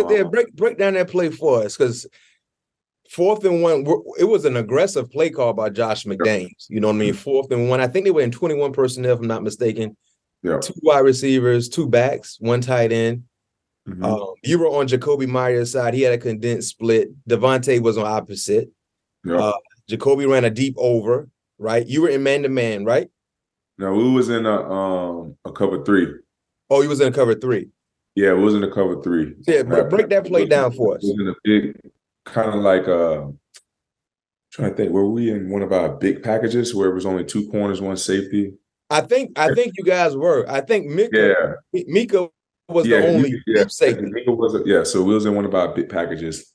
Yeah, break down that play for us, because 4th and 1, it was an aggressive play call by Josh McDaniels. You know what I mean? 4th and 1. I think they were in 21 personnel, if I'm not mistaken. Yeah. 2 wide receivers, 2 backs, 1 tight end. Mm-hmm. You were on Jacoby Meyer's side. He had a condensed split. Davante was on opposite. Yeah. Jacoby ran a deep over, right? You were in man-to-man, right? No, we was in a cover 3. Oh, you was in a cover 3. Yeah, it was in a cover 3. Yeah, break that play down for us. It was in a big, kind of like trying to think, were we in one of our big packages where it was only 2 corners, 1 safety? I think you guys were. I think Mika was the only deep safety. Mika was so we was in one of our big packages,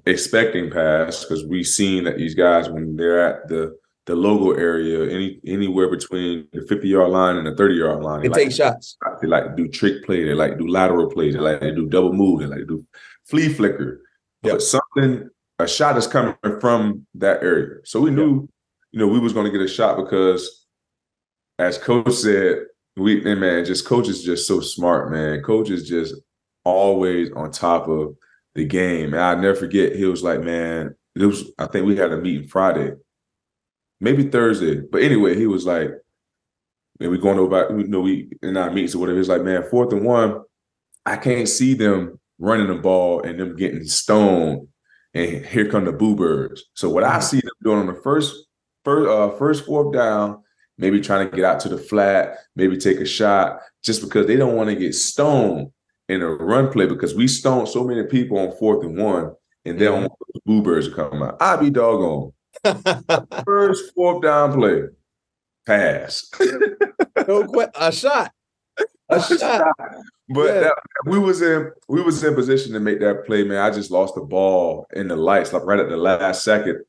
expecting pass, because we seen that these guys, when they're at the logo area, anywhere between the 50-yard line and the 30-yard line, they take shots. They like to do trick play. They like to do lateral plays. They like to do double move. They like to do flea flicker. Yep. But a shot is coming from that area. So we knew, we was going to get a shot because, as Coach said, Coach is just so smart, man. Coach is just always on top of the game. And I'll never forget, he was like, man, I think we had a meeting Friday, maybe Thursday. But anyway, he was like, man, we going over, we in our meetings or whatever. He's like, man, 4th and 1, I can't see them running the ball and them getting stoned. And here come the Boo Birds. So what I see them doing on the first 4th down, maybe trying to get out to the flat, maybe take a shot, just because they don't want to get stoned in a run play, because we stoned so many people on 4th and 1, and they don't want the Boo Birds to come out. I'd be doggone. First 4th down play, pass. A shot. But we was in position to make that play, man. I just lost the ball in the lights, like right at the last second.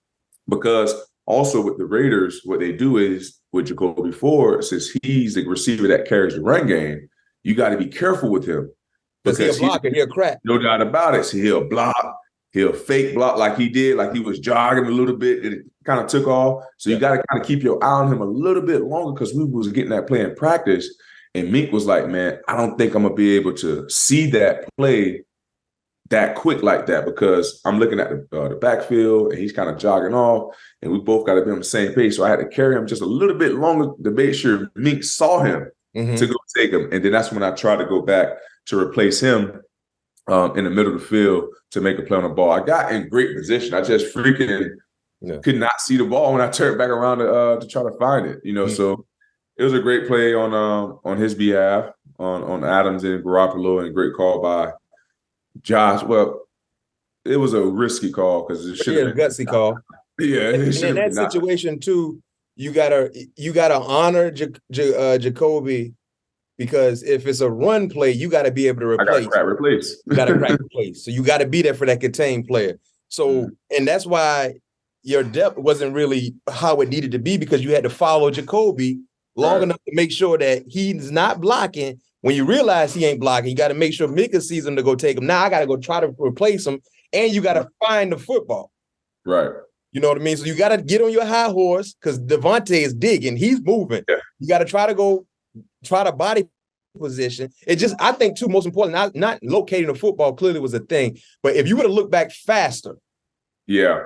Because also with the Raiders, what they do is with Jacoby Ford, since he's the receiver that carries the run game, you got to be careful with him. Because he'll block and he'll crack. No doubt about it. So he'll block, he'll fake block like he did, like he was jogging a little bit, and it kind of took off. So you got to kind of keep your eye on him a little bit longer, because we was getting that play in practice. And Mink was like, man, I don't think I'm going to be able to see that play that quick like that, because I'm looking at the backfield and he's kind of jogging off, and we both got to be on the same page. So I had to carry him just a little bit longer to make sure Mink saw him to go take him. And then that's when I tried to go back to replace him in the middle of the field to make a play on the ball. I got in great position. I just freaking could not see the ball when I turned back around to try to find it, So it was a great play on his behalf, on Adams and Garoppolo, and a great call by Josh. Well, it was a risky call because it should have been a gutsy call. Yeah, and in that situation too, you gotta honor Jacoby, because if it's a run play, you got to be able to replace. You got to crack replace. So you got to be there for that contained player. So and that's why your depth wasn't really how it needed to be, because you had to follow Jacoby long enough to make sure that he's not blocking. When you realize he ain't blocking, you got to make sure Mika sees him to go take him. Now I got to go try to replace him, and you got to find the football. Right. You know what I mean? So you got to get on your high horse, because Davante is digging. He's moving. Yeah. You got to try to body position. It just, I think, too, most important, not locating the football clearly was a thing. But if you would have looked back faster, you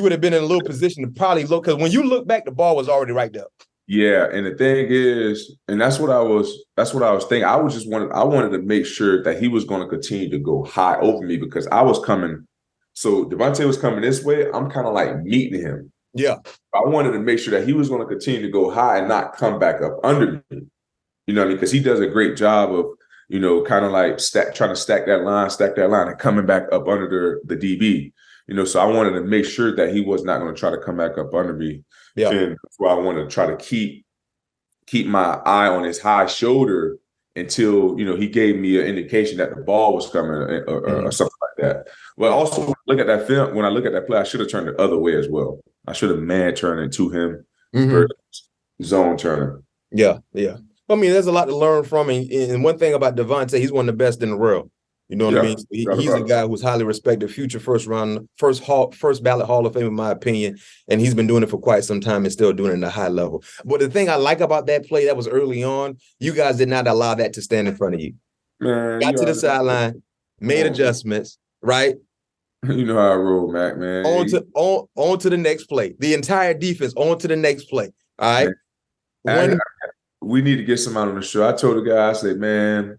would have been in a little position to probably look, because when you look back, the ball was already right there. Yeah, and the thing is, and that's what I was thinking. I wanted to make sure that he was going to continue to go high over me, because I was coming. So Davante was coming this way. I'm kind of like meeting him. Yeah. I wanted to make sure that he was going to continue to go high and not come back up under me. You know what I mean? Because he does a great job of, kind of like trying to stack that line and coming back up under the DB. So I wanted to make sure that he was not going to try to come back up under me. Yeah. And that's why I wanted to try to keep my eye on his high shoulder until, he gave me an indication that the ball was coming or something like that. Well, also look at that film. When I look at that play, I should have turned the other way as well. I should have man-turned it to him versus zone-turner. Yeah, yeah. I mean, there's a lot to learn from him. And one thing about Davante, he's one of the best in the world. You know what I mean? He's a guy who's highly respected, future first ballot Hall of Fame, in my opinion. And he's been doing it for quite some time and still doing it at a high level. But the thing I like about that play that was early on, you guys did not allow that to stand in front of you. Man, got to the sideline, made adjustments, right? You know how I roll, Mac, man. On to the next play. The entire defense on to the next play. All right. We need to get somebody on the show. I told the guy, I said, man,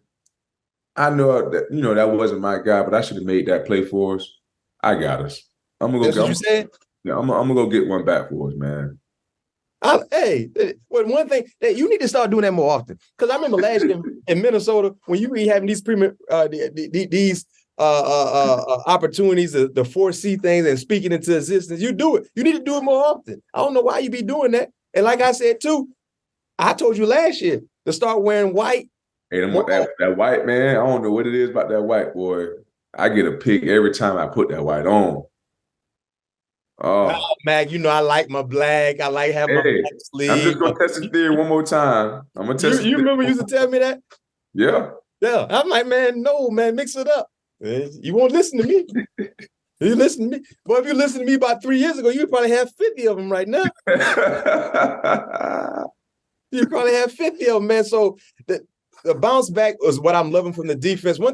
I know that that wasn't my guy, but I should have made that play for us. I got us. I'm gonna go. That's what you said? Yeah, I'm gonna go get one back for us, man. One thing that you need to start doing that more often. Because I remember last year in Minnesota when you be having these opportunities to foresee things and speaking into existence. You do it. You need to do it more often. I don't know why you be doing that. And like I said too, I told you last year to start wearing white. Hey, that white, man, I don't know what it is about that white, boy. I get a pick every time I put that white on. Oh, Mac, I like my black. I like having my black sleeve. I'm just gonna test the theory one more time. I'm gonna test. You remember you used to tell me that? Yeah. Yeah. I'm like, man, no, man, mix it up. You won't listen to me. You listen to me. Boy, if you listen to me about 3 years ago, you probably have 50 of them right now. You probably have 50 of them, man. So the bounce back was what I'm loving from the defense. One